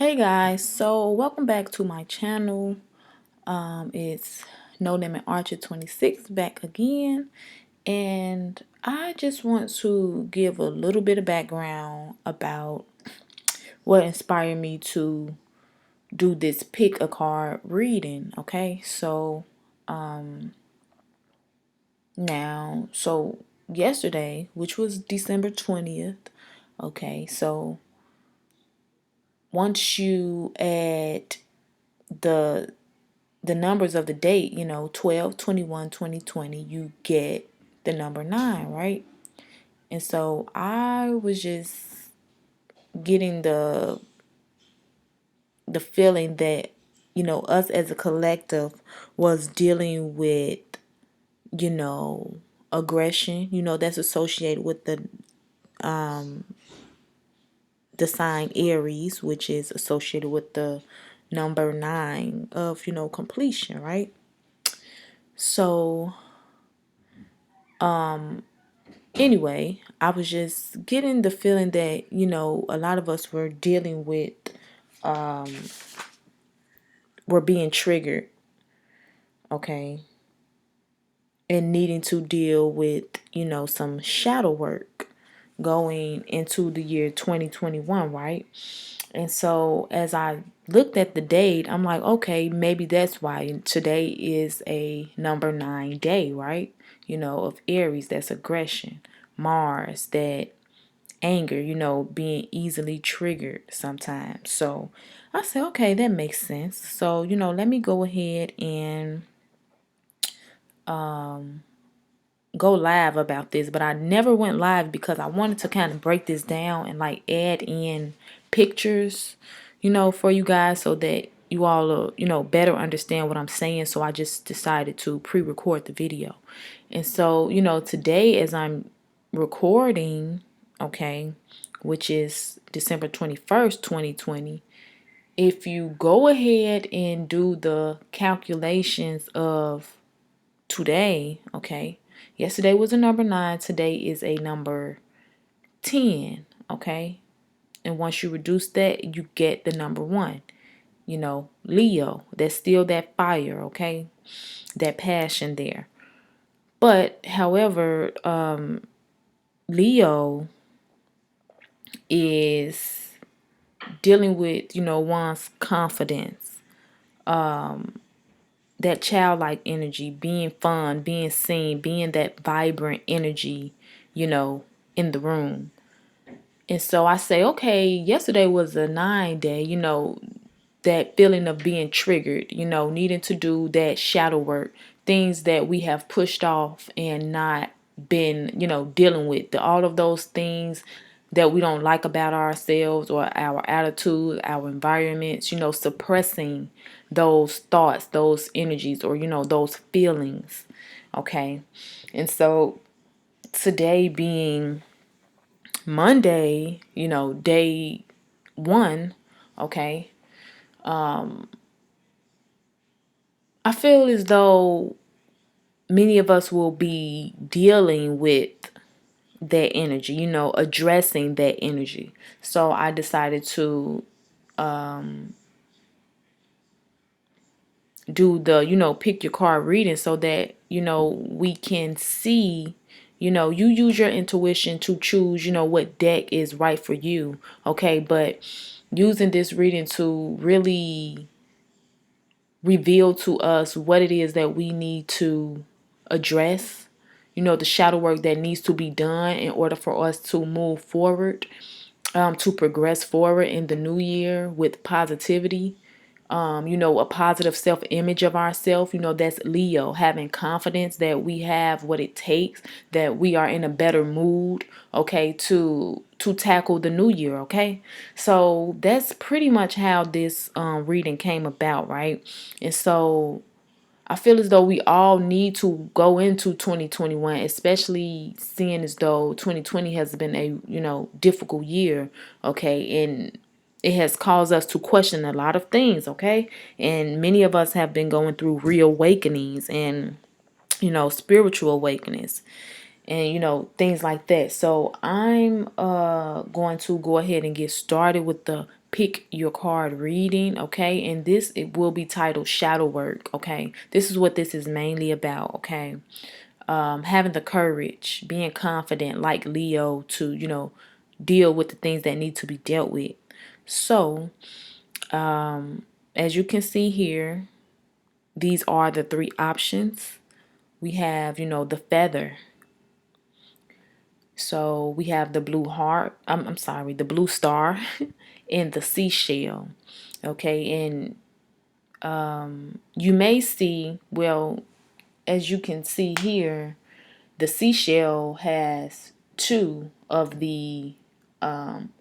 Hey guys, so welcome back to my channel. It's No Limit Archer 26 back again, and I just want to give a little bit of background about what inspired me to do this pick a card reading. Okay, so so yesterday, which was December 20th, okay, so once you add the the numbers of the date, 12/21/2020, you get the number 9, right? And so I was just getting the feeling that, us as a collective was dealing with, you know, aggression, that's associated with the sign Aries, which is associated with the number 9 of, completion, right? So anyway, I was just getting the feeling that, a lot of us were dealing with, were being triggered, okay, and needing to deal with, some shadow work going into the year 2021, right? And so as I looked at the date, I'm like, okay, maybe that's why today is a number 9 day, right? Of Aries, that's aggression. Mars, that anger, being easily triggered sometimes. So I said, okay, that makes sense. So, let me go ahead and go live about this. But I never went live because I wanted to kind of break this down and like add in pictures, for you guys so that you all will, better understand what I'm saying. So I just decided to pre-record the video. And so, today as I'm recording, okay, which is December 21st, 2020, if you go ahead and do the calculations of today, okay, yesterday was a number 9, today is a number 10, okay, and once you reduce that, you get the number 1, Leo, that's still that fire, okay, that passion there. But however, Leo is dealing with, one's confidence, that childlike energy, being fun, being seen, being that vibrant energy, in the room. And so I say, okay, yesterday was a 9 day, that feeling of being triggered, needing to do that shadow work, things that we have pushed off and not been, dealing with. All of those things that we don't like about ourselves or our attitude, our environments, suppressing those thoughts, those energies, or, those feelings. Okay. And so today being Monday, day 1, okay, I feel as though many of us will be dealing with that energy, addressing that energy. So I decided to do the, pick your card reading so that, we can see, you use your intuition to choose, what deck is right for you. Okay. But using this reading to really reveal to us what it is that we need to address, the shadow work that needs to be done in order for us to move forward, to progress forward in the new year with positivity, a positive self-image of ourselves. That's Leo, having confidence that we have what it takes, that we are in a better mood, okay, to tackle the new year, okay? So that's pretty much how this reading came about, right? And so I feel as though we all need to go into 2021, especially seeing as though 2020 has been a, difficult year, okay? And it has caused us to question a lot of things, okay? And many of us have been going through reawakenings and, spiritual awakenings and, things like that. So I'm going to go ahead and get started with the pick your card reading, okay? And this, it will be titled Shadow Work, okay? This is what this is mainly about, okay? Having the courage, being confident like Leo to, deal with the things that need to be dealt with. So, as you can see here, these are the three options. We have, the feather. So we have the blue heart. I'm sorry, the blue star and the seashell. Okay, and you may see, well, as you can see here, the seashell has two of the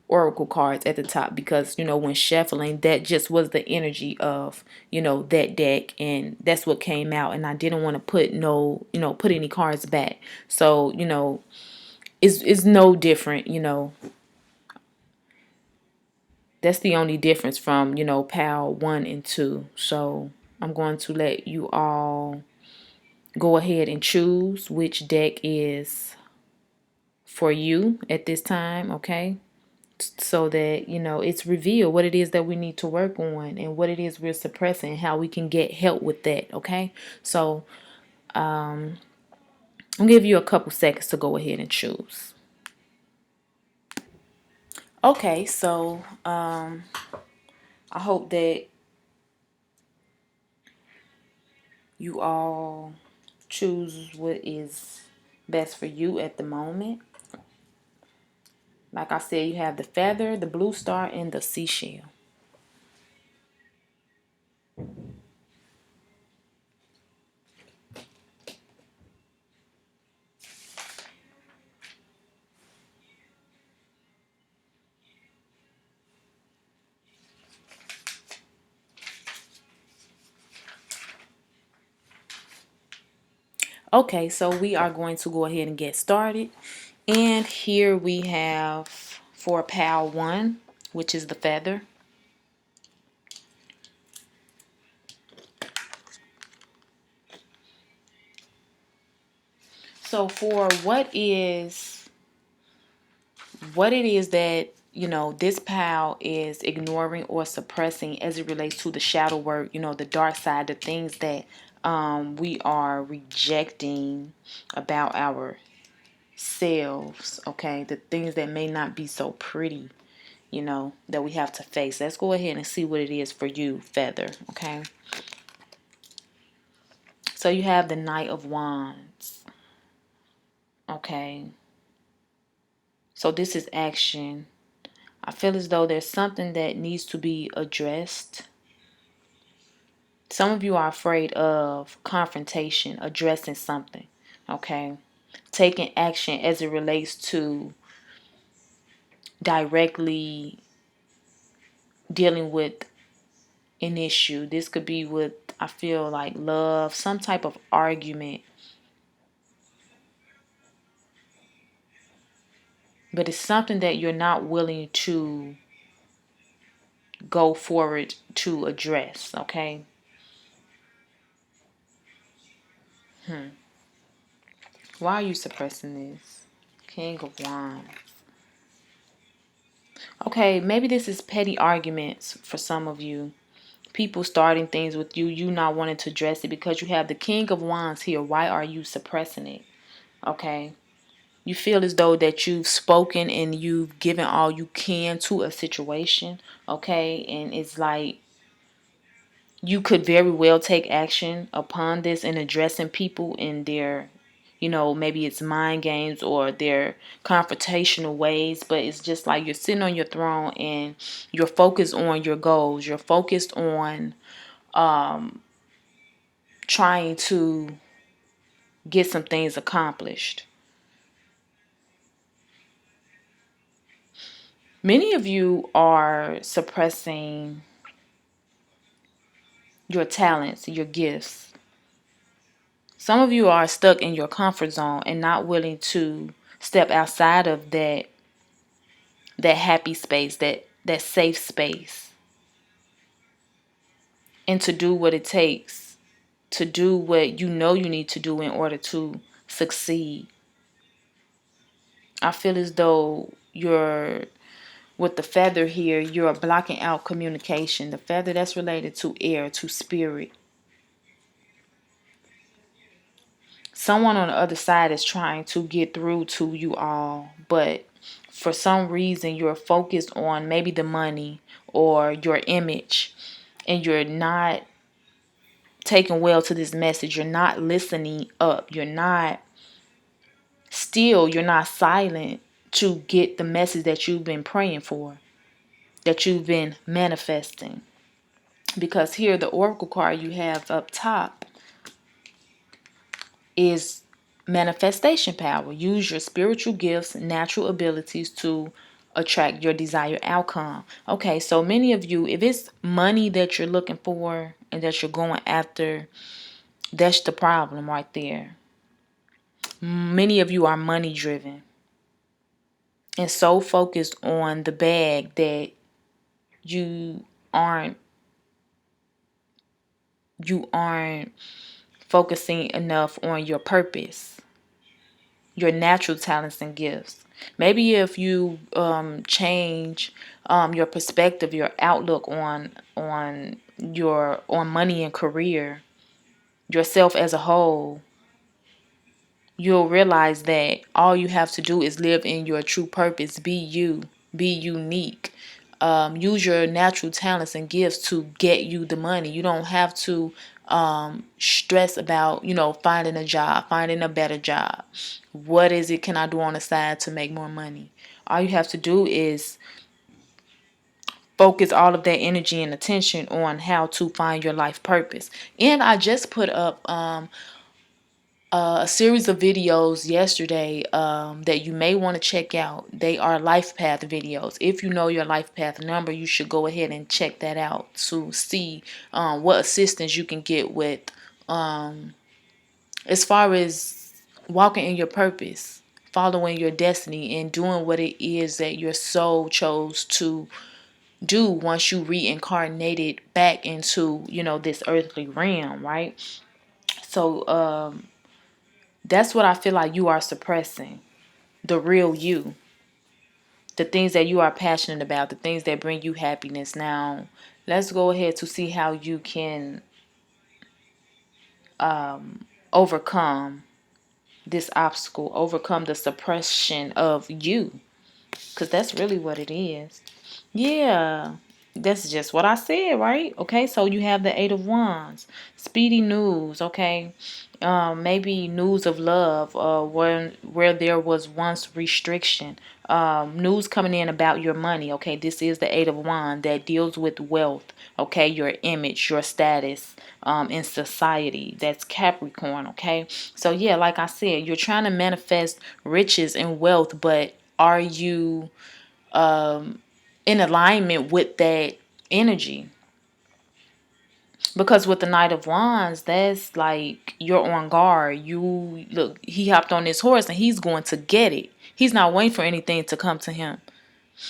oracle cards at the top because when shuffling, that just was the energy of that deck, and that's what came out. And I didn't want to put put any cards back, so it's no different. That's the only difference from pal 1 and 2. So I'm going to let you all go ahead and choose which deck is for you at this time, okay? So that it's revealed what it is that we need to work on and what it is we're suppressing, how we can get help with that, okay? So I'll give you a couple seconds to go ahead and choose. Okay, so I hope that you all choose what is best for you at the moment. Like I said, you have the feather, the blue star, and the seashell. Okay, so we are going to go ahead and get started. And here we have for pal 1, which is the feather. So for what it is that this pal is ignoring or suppressing as it relates to the shadow work, the dark side, the things that we are rejecting about ourselves, okay, the things that may not be so pretty, that we have to face. Let's go ahead and see what it is for you, feather, okay? So you have the Knight of Wands, okay? So this is action. I feel as though there's something that needs to be addressed. Some of you are afraid of confrontation, addressing something, okay? Taking action as it relates to directly dealing with an issue. This could be with, I feel like, love, some type of argument. But it's something that you're not willing to go forward to address, okay? Why are you suppressing this? King of Wands. Okay, maybe this is petty arguments for some of you. People starting things with you, you not wanting to address it because you have the King of Wands here. Why are you suppressing it? Okay. You feel as though that you've spoken and you've given all you can to a situation, okay? And it's like you could very well take action upon this and addressing people in their, maybe it's mind games or their confrontational ways, but it's just like you're sitting on your throne and you're focused on your goals. You're focused on trying to get some things accomplished. Many of you are suppressing your talents, your gifts. Some of you are stuck in your comfort zone and not willing to step outside of that happy space, that safe space, and to do what it takes, to do what you need to do in order to succeed. I feel as though with the feather here, you're blocking out communication. The feather, that's related to air, to spirit. Someone on the other side is trying to get through to you all, but for some reason you're focused on maybe the money or your image, and you're not taking well to this message. You're not listening up. You're not silent to get the message that you've been praying for, that you've been manifesting. Because here, the oracle card you have up top is manifestation power. Use your spiritual gifts, natural abilities to attract your desired outcome. Okay, so many of you, if it's money that you're looking for and that you're going after, that's the problem right there. Many of you are money driven and so focused on the bag that you aren't you aren't focusing enough on your purpose, your natural talents and gifts. Maybe if you change your perspective, your outlook on money and career, yourself as a whole, you'll realize that all you have to do is live in your true purpose. Be you, be unique. Use your natural talents and gifts to get you the money. You don't have to stress about, finding a job, finding a better job. What is it can I do on the side to make more money? All you have to do is focus all of that energy and attention on how to find your life purpose. And I just put up a series of videos yesterday that you may want to check out. They are life path videos. If you know your life path number, you should go ahead and check that out to see what assistance you can get with as far as walking in your purpose, following your destiny, and doing what it is that your soul chose to do once you reincarnated back into, this earthly realm, right? So that's what I feel like you are suppressing. The real you. The things that you are passionate about. The things that bring you happiness. Now, let's go ahead to see how you can overcome this obstacle. Overcome the suppression of you. Because that's really what it is. Yeah. That's just what I said, right? Okay, so you have the Eight of Wands. Speedy news, okay? Maybe news of love, where there was once restriction. News coming in about your money, okay? This is the Eight of Wands that deals with wealth, okay? Your image, your status in society. That's Capricorn, okay? So yeah, like I said, you're trying to manifest riches and wealth, but are you in alignment with that energy? Because with the Knight of Wands, that's like you're on guard. You look, he hopped on this horse and he's going to get it. He's not waiting for anything to come to him.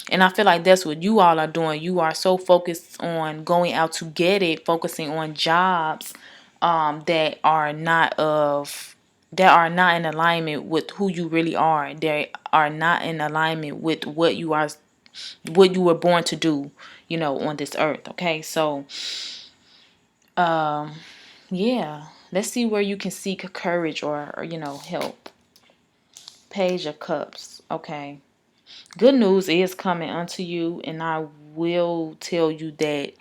And I feel like that's what you all are doing. You are so focused on going out to get it, focusing on jobs that are not in alignment with who you really are. They are not in alignment with what you were born to do, on this earth. Okay, so yeah, let's see where you can seek courage or help. Page of Cups. Okay, good news is coming unto you, and I will tell you that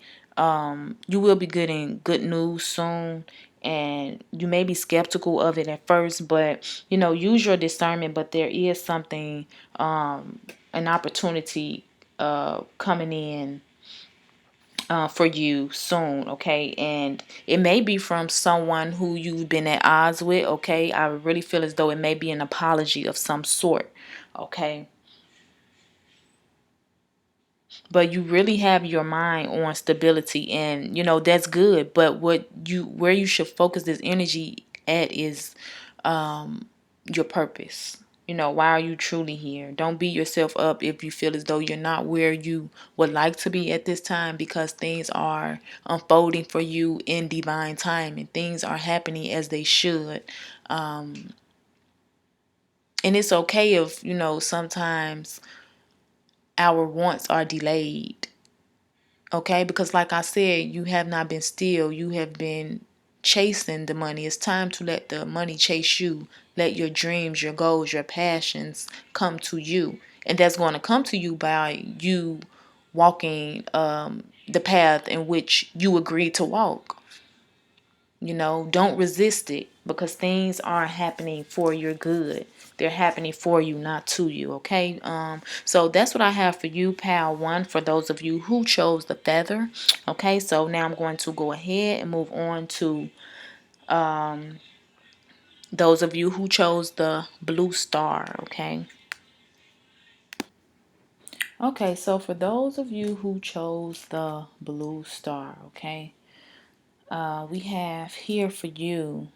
you will be getting good news soon. And you may be skeptical of it at first, but use your discernment. But there is something, an opportunity coming in for you soon, okay? And it may be from someone who you've been at odds with, okay? I really feel as though it may be an apology of some sort, okay? But you really have your mind on stability, and that's good. But where you should focus this energy at is your purpose. Why are you truly here? Don't beat yourself up if you feel as though you're not where you would like to be at this time, because things are unfolding for you in divine time and things are happening as they should. And it's okay if, sometimes our wants are delayed. Okay, because like I said, you have not been still, you have been chasing the money. It's time to let the money chase you. Let your dreams, your goals, your passions come to you. And that's going to come to you by you walking the path in which you agreed to walk. Don't resist it, because things are happening for your good. They're happening for you, not to you. Okay. So that's what I have for you, pal one, for those of you who chose the feather. Okay. So now I'm going to go ahead and move on to those of you who chose the blue star. Okay. Okay. So for those of you who chose the blue star, okay, we have here for you.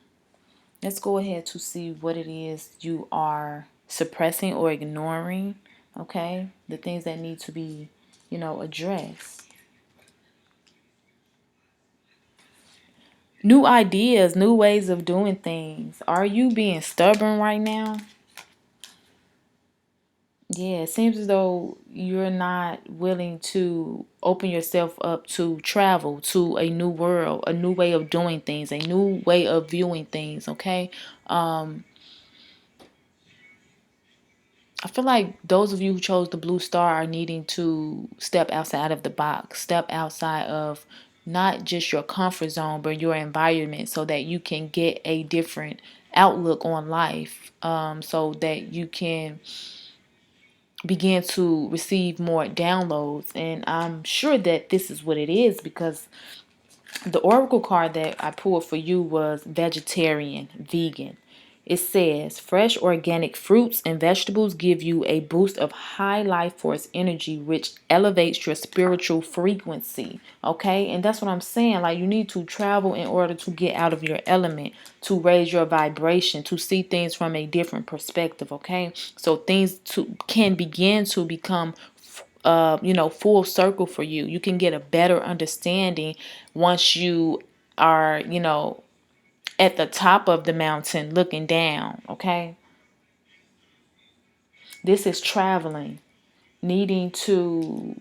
Let's go ahead to see what it is you are suppressing or ignoring, okay? The things that need to be, addressed. New ideas, new ways of doing things. Are you being stubborn right now? Yeah, it seems as though you're not willing to open yourself up to travel to a new world, a new way of doing things, a new way of viewing things, okay? I feel like those of you who chose the blue star are needing to step outside of the box, step outside of not just your comfort zone, but your environment, so that you can get a different outlook on life, so that you can begin to receive more downloads. And I'm sure that this is what it is, because the oracle card that I pulled for you was vegetarian, vegan. It says fresh organic fruits and vegetables give you a boost of high life force energy, which elevates your spiritual frequency. Okay, and that's what I'm saying. Like, you need to travel in order to get out of your element, to raise your vibration, to see things from a different perspective. Okay, so things can begin to become full circle for you. You can get a better understanding once you are, at the top of the mountain looking down. Okay. This is traveling, needing to,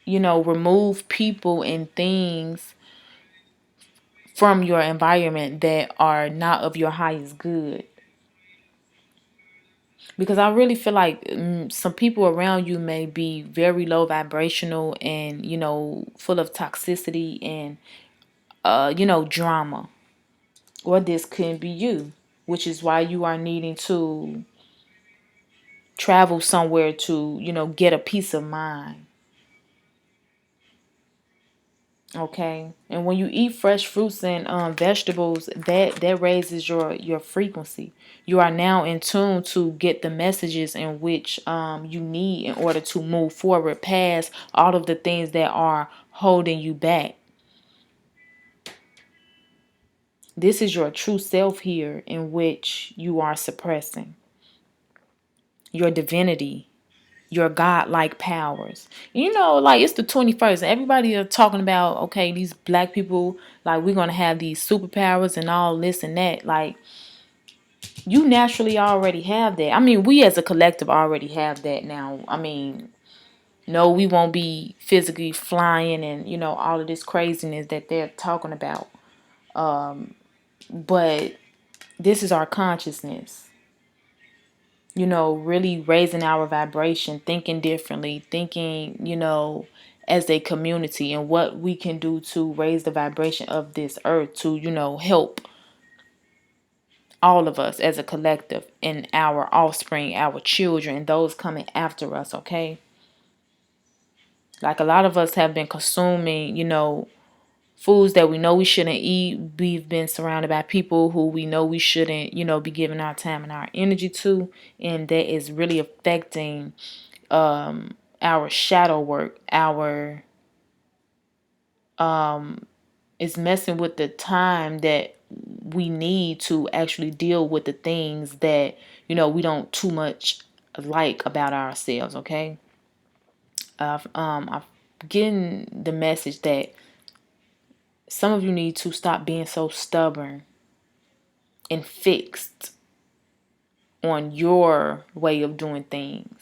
remove people and things from your environment that are not of your highest good. Because I really feel like some people around you may be very low vibrational and, full of toxicity and, drama. Or this could be you, which is why you are needing to travel somewhere to, get a peace of mind. Okay. And when you eat fresh fruits and vegetables, that raises your frequency. You are now in tune to get the messages in which you need in order to move forward past all of the things that are holding you back. This is your true self here, in which you are suppressing your divinity, your godlike powers. Like, it's the 21st. Everybody are talking about, okay, these black people, like, we're going to have these superpowers and all this and that. Like, you naturally already have that. I mean, we as a collective already have that now. I mean, no, we won't be physically flying and, all of this craziness that they're talking about. But this is our consciousness. Really raising our vibration, thinking differently, thinking, as a community, and what we can do to raise the vibration of this earth to, help all of us as a collective and our offspring, our children, and those coming after us, okay? Like, a lot of us have been consuming, foods that we know we shouldn't eat. We've been surrounded by people who we know we shouldn't, be giving our time and our energy to. And that is really affecting our shadow work, it's messing with the time that we need to actually deal with the things that, we don't too much like about ourselves, okay? I'm getting the message that some of you need to stop being so stubborn and fixed on your way of doing things.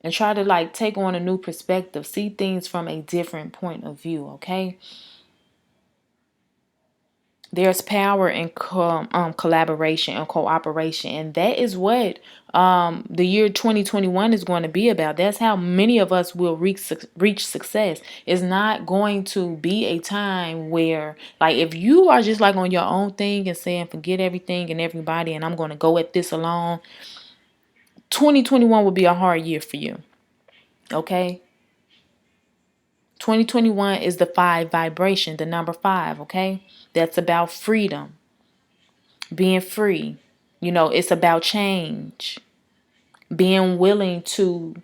and try to like take on a new perspective, see things from a different point of view, okay? There's power in collaboration and cooperation, and that is what the year 2021 is going to be about. That's how many of us will reach success. It's not going to be a time where, like, if you are just like on your own thing and saying forget everything and everybody and I'm going to go at this alone, 2021 will be a hard year for you, okay? 2021 is the 5 vibration, the number 5, okay? That's about freedom, being free. You know, it's about change, being willing to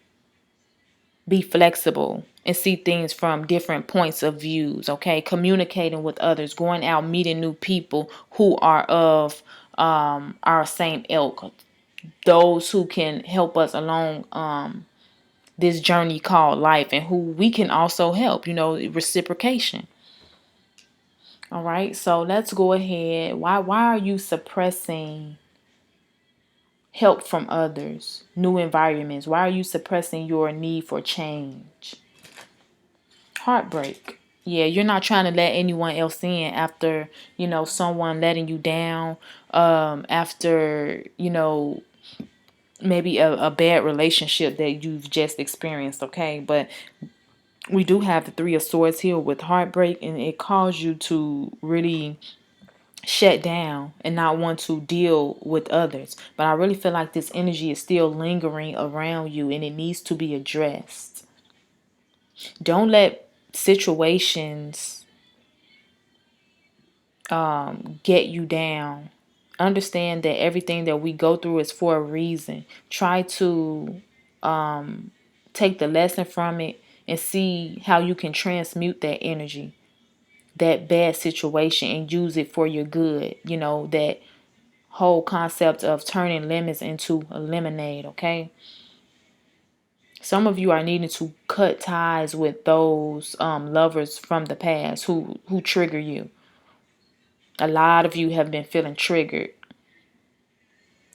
be flexible and see things from different points of views, okay? Communicating with others, going out, meeting new people who are of our same ilk, those who can help us along this journey called life and who we can also help, you know, reciprocation. All right, so let's go ahead. Why are you suppressing help from others, new environments? Why are you suppressing your need for change? Heartbreak. Yeah, you're not trying to let anyone else in after, you know, someone letting you down, after, you know, maybe a bad relationship that you've just experienced, okay? But we do have the 3 of Swords here with heartbreak, and it caused you to really shut down and not want to deal with others. But I really feel like this energy is still lingering around you and it needs to be addressed. Don't let situations get you down. Understand that everything that we go through is for a reason. Try to take the lesson from it and see how you can transmute that energy, that bad situation, and use it for your good. You know, that whole concept of turning lemons into a lemonade, okay? Some of you are needing to cut ties with those lovers from the past who trigger you. A lot of you have been feeling triggered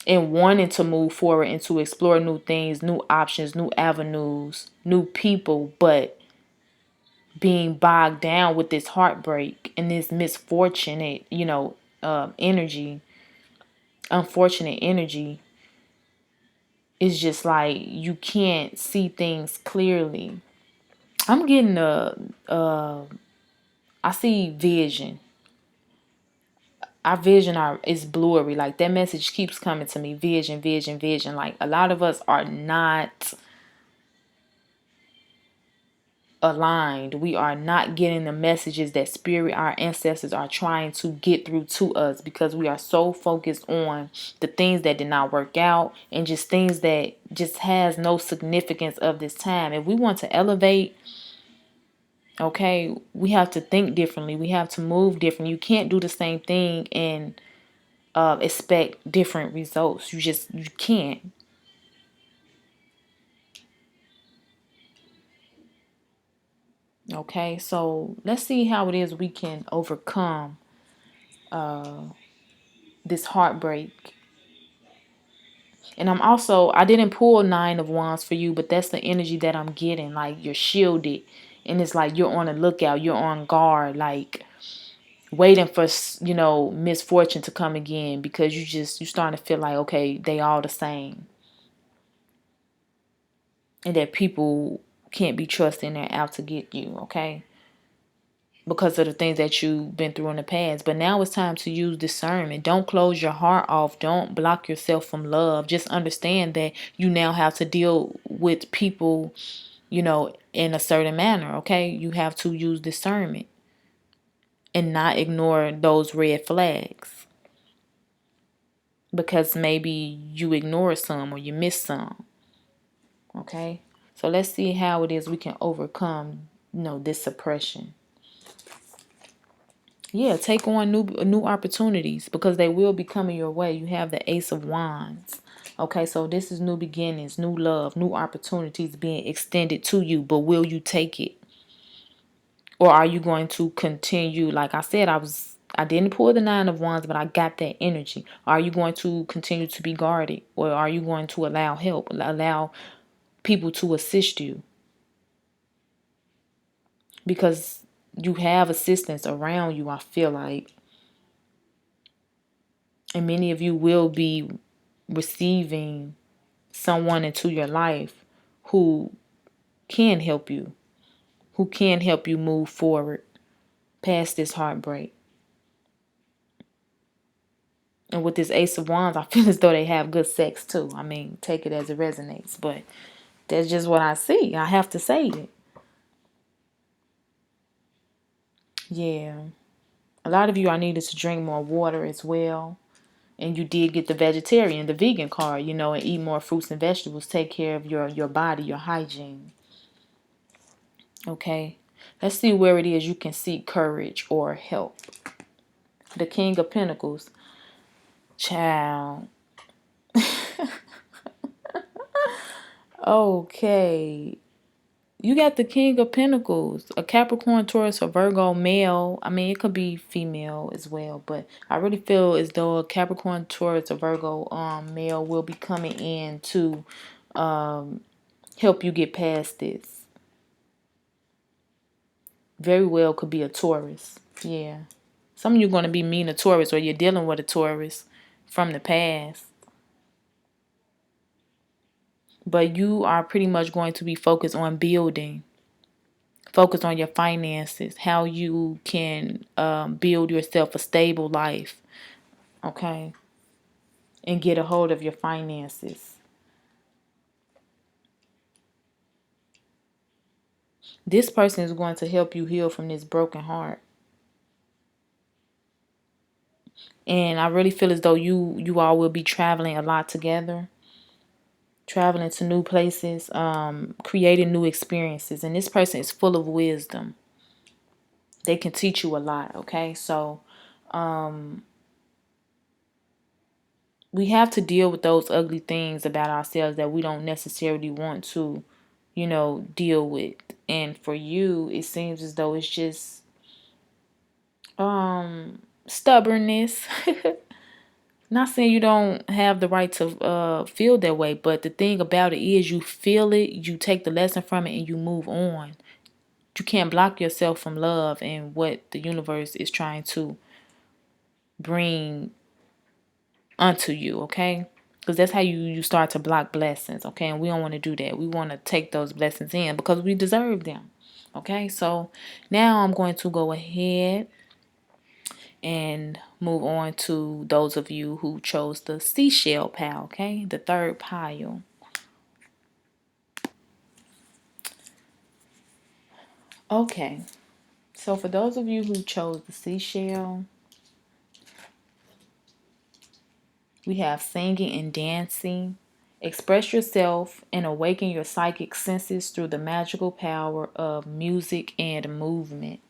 and wanting to move forward and to explore new things, new options, new avenues, new people, but being bogged down with this heartbreak and this misfortunate, you know, energy, unfortunate energy. It's just like you can't see things clearly. I'm getting I see vision. Our vision is blurry. Like that message keeps coming to me. Vision, vision, vision. Like a lot of us are not aligned. We are not getting the messages that spirit, our ancestors are trying to get through to us because we are so focused on the things that did not work out and just things that just has no significance of this time. If we want to elevate, okay, we have to think differently. We have to move differently. You can't do the same thing and expect different results. You can't. Okay, so let's see how it is we can overcome this heartbreak. And I didn't pull 9 of Wands for you, but that's the energy that I'm getting. Like you're shielded, and it's like you're on the lookout, you're on guard, like waiting for, you know, misfortune to come again because you starting to feel like, okay, they all the same, and that people can't be trusted and they're out to get you, okay? Because of the things that you've been through in the past. But now it's time to use discernment. Don't close your heart off. Don't block yourself from love. Just understand that you now have to deal with people, you know, in a certain manner, okay? You have to use discernment and not ignore those red flags because maybe you ignore some or you miss some, okay? So let's see how it is we can overcome, you know, this suppression. Yeah, take on new opportunities because they will be coming your way. You have the Ace of Wands. Okay, so this is new beginnings, new love, new opportunities being extended to you, but will you take it? Or are you going to continue? Like I said, I didn't pull the 9 of Wands, but I got that energy. Are you going to continue to be guarded? Or are you going to allow help? Allow people to assist you, because you have assistance around you, I feel like. And many of you will be receiving someone into your life who can help you, who can help you move forward past this heartbreak. And with this Ace of Wands, I feel as though they have good sex too. I mean, take it as it resonates, but that's just what I see. I have to say it. Yeah. A lot of you are needed to drink more water as well. And you did get the vegetarian, the vegan card, and eat more fruits and vegetables. Take care of your body, your hygiene. Okay. Let's see where it is you can seek courage or help. The King of Pentacles. Child. Okay. You got the King of Pentacles, a Capricorn, Taurus, or Virgo male. I mean, it could be female as well, but I really feel as though a Capricorn, Taurus, or Virgo male will be coming in to help you get past this. Very well could be a Taurus. Yeah. Some of you are going to be meeting a Taurus, or you're dealing with a Taurus from the past. But you are pretty much going to be focused on building. Focus on your finances, how you can build yourself a stable life, okay? And get a hold of your finances. This person is going to help you heal from this broken heart. And I really feel as though you all will be traveling a lot together. Traveling to new places, creating new experiences. And this person is full of wisdom. They can teach you a lot, okay? So we have to deal with those ugly things about ourselves that we don't necessarily want to, deal with. And for you, it seems as though it's just stubbornness. Not saying you don't have the right to feel that way, but the thing about it is you feel it, you take the lesson from it, and you move on. You can't block yourself from love and what the universe is trying to bring unto you, okay? Because that's how you start to block blessings, okay? And we don't want to do that. We want to take those blessings in because we deserve them, okay? So now I'm going to go ahead and move on to those of you who chose the Seashell pile, okay? The third pile. Okay, so for those of you who chose the Seashell, we have singing and dancing. Express yourself and awaken your psychic senses through the magical power of music and movement.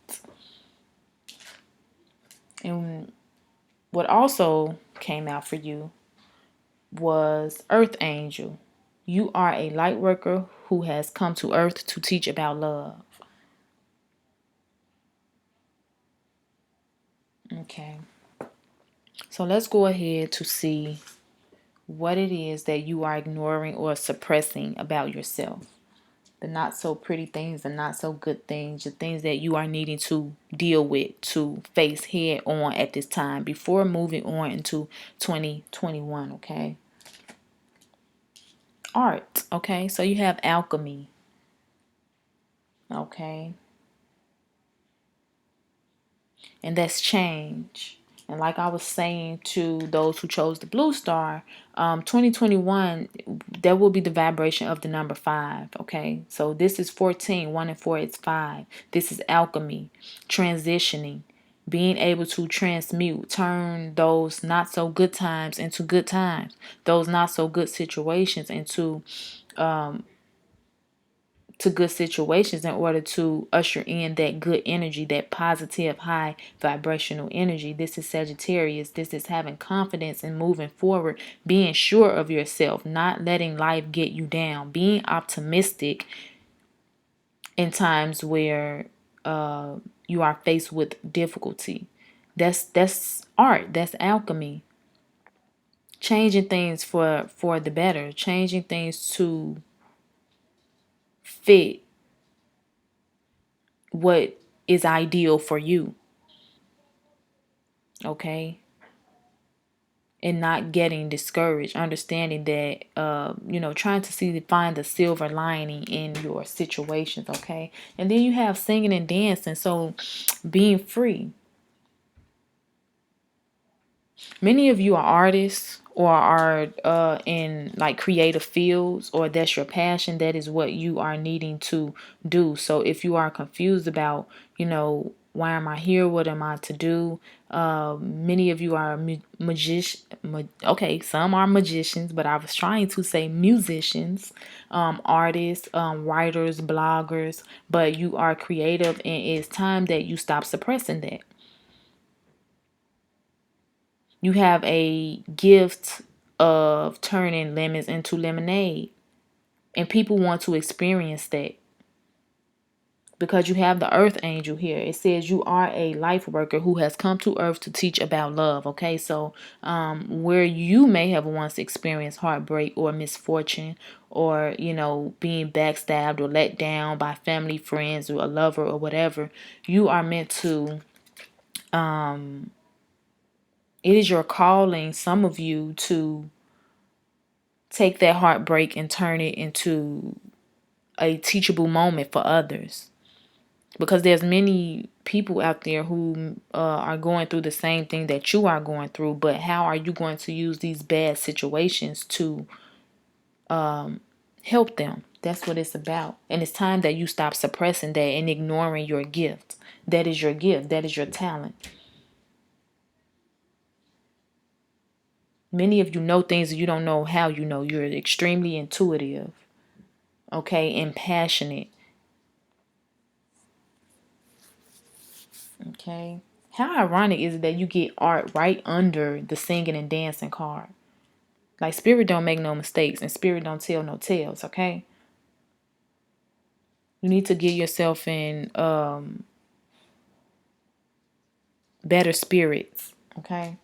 And what also came out for you was Earth Angel. You are a light worker who has come to Earth to teach about love. Okay. So let's go ahead to see what it is that you are ignoring or suppressing about yourself. The not so pretty things, the not so good things, the things that you are needing to deal with, to face head on at this time before moving on into 2021, okay? Art, okay? So you have alchemy, okay? And that's change. And like I was saying to those who chose the blue star, 2021, there will be the vibration of the number 5, okay? So this is 14, 1 and 4, it's 5. This is alchemy, transitioning, being able to transmute, turn those not so good times into good times, those not so good situations into to good situations in order to usher in that good energy, that positive, high vibrational energy. This is Sagittarius. This is having confidence and moving forward, being sure of yourself, not letting life get you down, being optimistic in times where you are faced with difficulty. That's art. That's alchemy. Changing things for the better, changing things to fit what is ideal for you. Okay. And not getting discouraged, understanding that, trying to find the silver lining in your situations. Okay. And then you have singing and dancing. So being free. Many of you are artists or are in like creative fields, or that's your passion. That is what you are needing to do. So if you are confused about, why am I here? What am I to do? Many of you are okay, some are magicians, but I was trying to say musicians, artists, writers, bloggers, but you are creative, and it's time that you stop suppressing that. You have a gift of turning lemons into lemonade. And people want to experience that because you have the earth angel here. It says you are a life worker who has come to earth to teach about love. Okay, so where you may have once experienced heartbreak or misfortune, or being backstabbed or let down by family, friends, or a lover or whatever, you are meant to. It is your calling, some of you, to take that heartbreak and turn it into a teachable moment for others, because there's many people out there who are going through the same thing that you are going through. But how are you going to use these bad situations to help them? That's what it's about. And it's time that you stop suppressing that and ignoring your gift. That is your gift. That is your talent. Many of you know things that you don't know how you know. You're extremely intuitive, okay, and passionate. Okay. How ironic is it that you get art right under the singing and dancing card? Like, spirit don't make no mistakes, and spirit don't tell no tales, okay? You need to get yourself in better spirits, okay?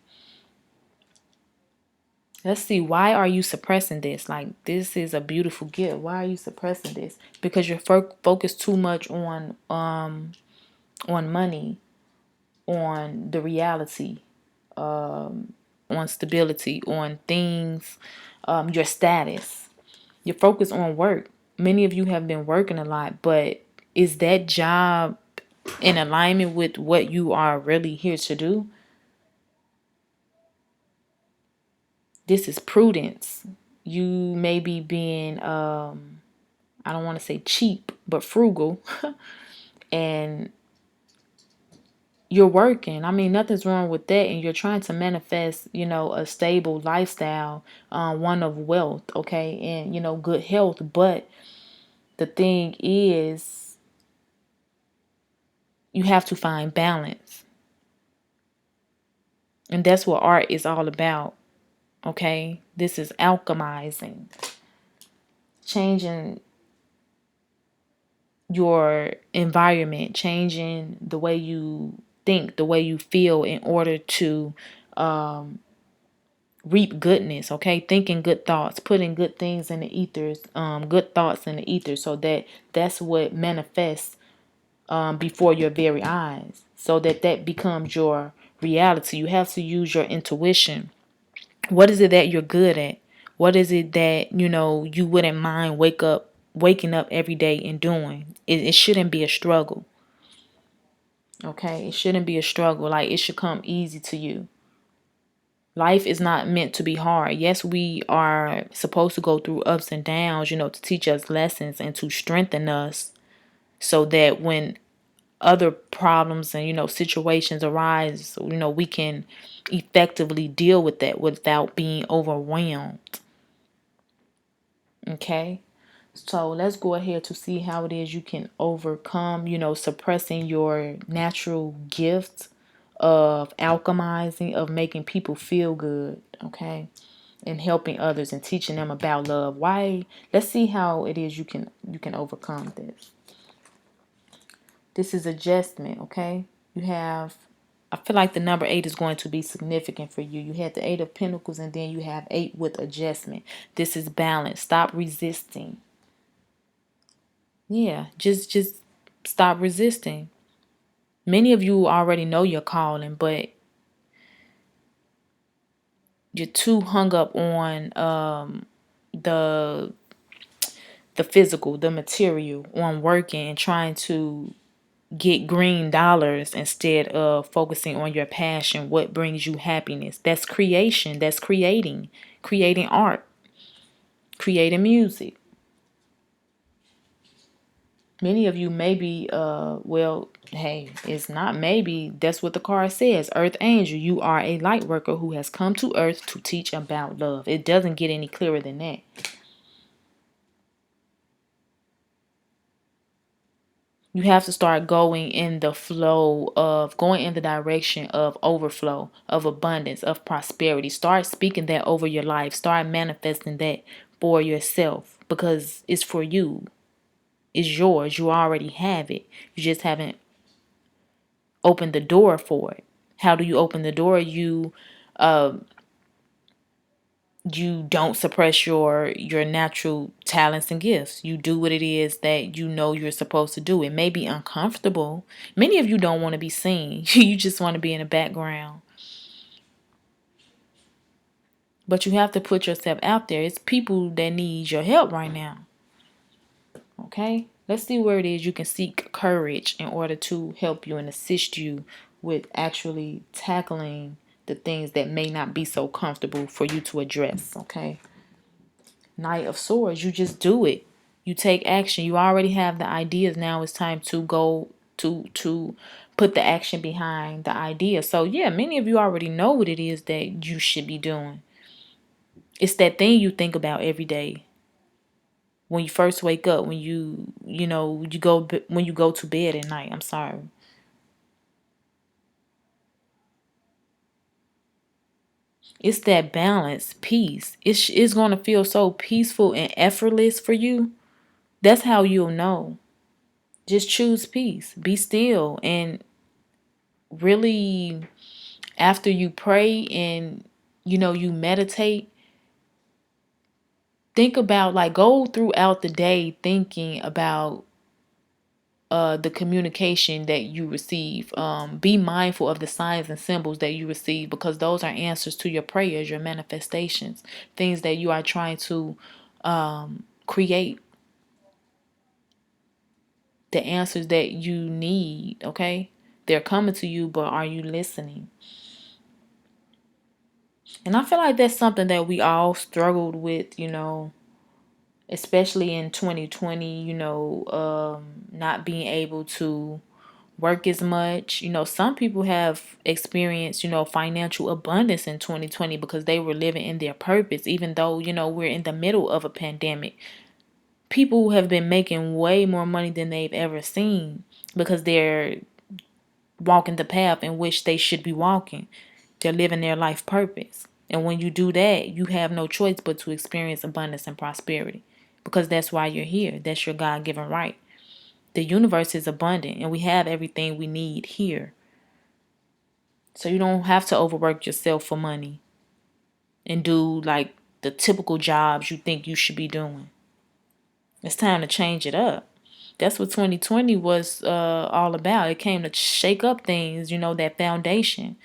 Let's see, why are you suppressing this? Like, this is a beautiful gift. Why are you suppressing this? Because you're focused too much on money, on the reality, on stability, on things, your status. You're focused on work. Many of you have been working a lot, but is that job in alignment with what you are really here to do? This is prudence. You may be being, I don't want to say cheap, but frugal. And you're working. I mean, nothing's wrong with that. And you're trying to manifest, a stable lifestyle, one of wealth, okay, and, good health. But the thing is, you have to find balance. And that's what art is all about, okay? This is alchemizing, changing your environment, changing the way you think, the way you feel, in order to reap goodness, okay? Thinking good thoughts, putting good things in the ethers, good thoughts in the ether, so that's what manifests before your very eyes, so that becomes your reality. You have to use your intuition. What is it that you're good at? What is it that you wouldn't mind waking up every day and doing? It shouldn't be a struggle. Okay, it shouldn't be a struggle. Like, it should come easy to you. Life is not meant to be hard. Yes, we are supposed to go through ups and downs, to teach us lessons and to strengthen us, so that when other problems and situations arise, we can effectively deal with that without being overwhelmed. Okay, so let's go ahead to see how it is you can overcome, suppressing your natural gift of alchemizing, of making people feel good. Okay, and helping others and teaching them about love. Why? Let's see how it is you can overcome this. This is adjustment, okay? You have, I feel like the number 8 is going to be significant for you. You had the 8 of Pentacles, and then you have 8 with adjustment. This is balance. Stop resisting. Yeah, just stop resisting. Many of you already know your calling, but you're too hung up on the the physical, the material, on working and trying to get green dollars instead of focusing on your passion, what brings you happiness. That's creation, that's creating art, creating music. Many of you maybe, well, hey, it's not maybe, that's what the card says. Earth angel, you are a light worker who has come to earth to teach about love. It doesn't get any clearer than that. You have to start going in the flow of, going in the direction of overflow, of abundance, of prosperity. Start speaking that over your life. Start manifesting that for yourself because it's for you. It's yours. You already have it. You just haven't opened the door for it. How do you open the door? Uh, you don't suppress your natural talents and gifts. You do what it is that you know you're supposed to do. It may be uncomfortable. Many of you don't want to be seen. You just want to be in the background. But you have to put yourself out there. It's people that need your help right now. Okay? Let's see where it is you can seek courage in order to help you and assist you with actually tackling the things that may not be so comfortable for you to address. Okay? Knight of Swords, you just do it. You take action. You already have the ideas. Now it's time to go to put the action behind the idea. So yeah, many of you already know what it is that you should be doing. It's that thing you think about every day. When you first wake up, when when you go to bed at night. I'm sorry. It's that balance, peace. It's going to feel so peaceful and effortless for you. That's how you'll know. Just choose peace. Be still and really, after you pray and you meditate, think about, like, go throughout the day thinking about the communication that you receive. Be mindful of the signs and symbols that you receive, because those are answers to your prayers, your manifestations, things that you are trying to create, the answers that you need. Okay, they're coming to you, but are you listening? And I feel like that's something that we all struggled with, especially in 2020, not being able to work as much. Some people have experienced, financial abundance in 2020 because they were living in their purpose, even though, we're in the middle of a pandemic. People have been making way more money than they've ever seen because they're walking the path in which they should be walking. They're living their life purpose. And when you do that, you have no choice but to experience abundance and prosperity, because that's why you're here. That's your God-given right. The universe is abundant and we have everything we need here. So you don't have to overwork yourself for money and do like the typical jobs you think you should be doing. It's time to change it up. That's what 2020 was all about. It came to shake up things, that foundation.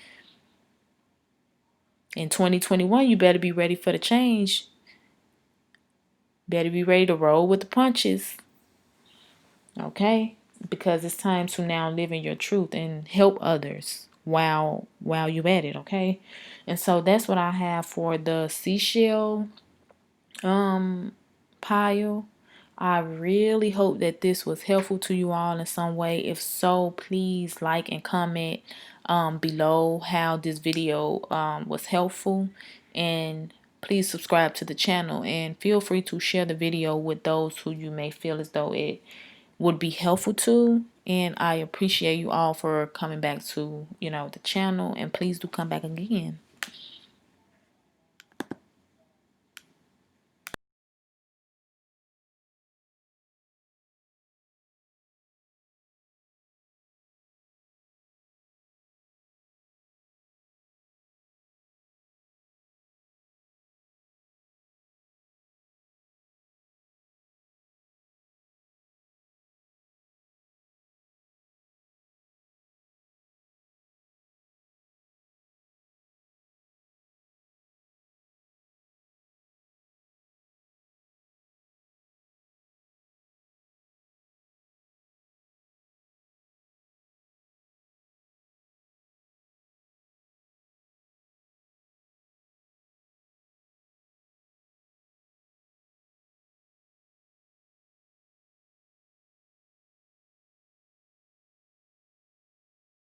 In 2021, you better be ready for the change. Better be ready to roll with the punches. Okay? Because it's time to now live in your truth and help others while you at it, okay? And so that's what I have for the seashell pile. I really hope that this was helpful to you all in some way. If so, please like and comment below how this video was helpful, and please subscribe to the channel, and feel free to share the video with those who you may feel as though it would be helpful to. And I appreciate you all for coming back to the channel, and please do come back again.